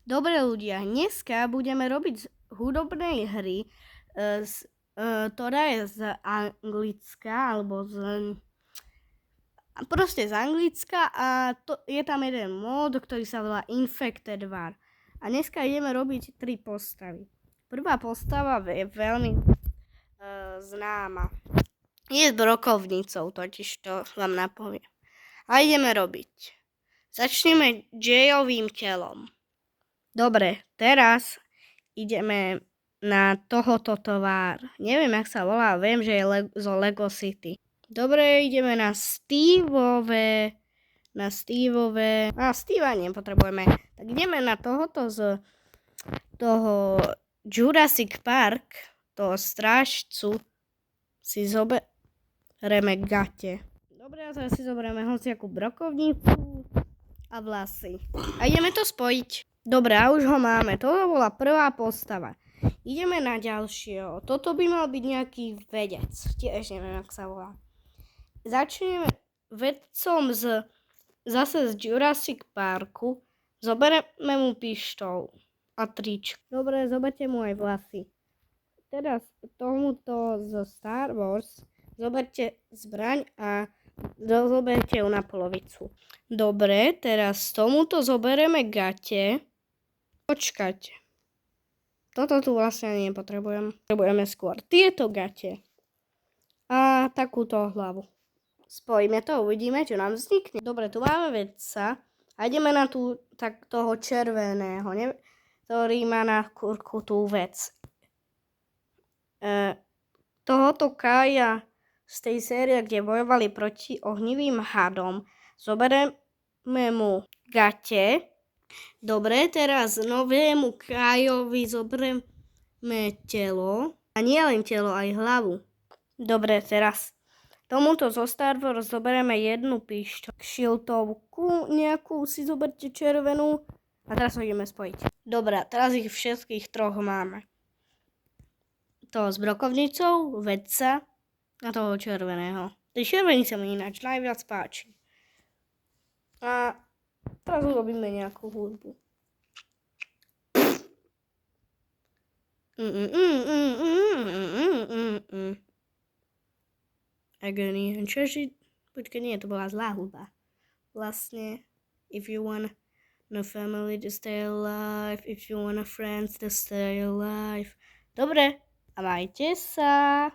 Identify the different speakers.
Speaker 1: Dobre ľudia, dneska budeme robiť z hudobnej hry, ktorá je z Anglicka, alebo proste z Anglicka a je tam jeden mód, ktorý sa volá Infected War. A dneska ideme robiť 3 postavy. Prvá postava je veľmi známa. Je brokovnicou, totiž to vám napoviem. A ideme robiť. Začneme Jayovým telom. Dobre, teraz ideme na tohoto tovar. Neviem, jak sa volá, viem, že je zo Lego City. Dobre, ideme na Steveové. Steva nepotrebujeme. Tak ideme na tohoto z toho Jurassic Park, toho strážcu, si zoberieme gate. Dobre, a teraz si zoberieme hociakú brokovnicu a vlasy. A ideme to spojiť. Dobre, a už ho máme. Toto bola prvá postava. Ideme na ďalšieho. Toto by mal byť nejaký vedec. Tiež neviem, jak sa volá. Začneme vedcom zase z Jurassic Parku. Zoberieme mu pištol a tričko. Dobre, zoberte mu aj vlasy. Teraz tomuto zo Star Wars zoberte zbraň a zoberte ju na polovicu. Dobre, teraz tomuto zoberieme gate. Počkajte. Toto tu vlastne nepotrebujem. Potrebujeme skôr tieto gate. A takúto hlavu. Spojíme to, uvidíme, čo nám vznikne. Dobre, tu máme vedca. A ideme na toho červeného, ktorý má na kurku tú vec. Tohoto Kaja z tej série, kde bojovali proti ohnivým hadom, zoberieme mu gate. Dobre, teraz novému Kajovi zoberieme telo. A nie len telo, aj hlavu. Dobre, teraz tomuto zo Star Wars zoberieme jednu pištoľ. Šiltovku nejakú si zoberte červenú. A teraz ho ideme spojiť. Dobre, teraz ich všetkých troch máme. Toho s brokovnicou, vedca a toho červeného. Tej červený sa mi ináč najviac páči. A teraz urobíme nejakú hudbu. Agony and Treasure. Počkej, nie, to bola zlá hudba. Vlastne, if you want a family to stay alive, if you want a friends to stay alive. Dobre, a majte sa.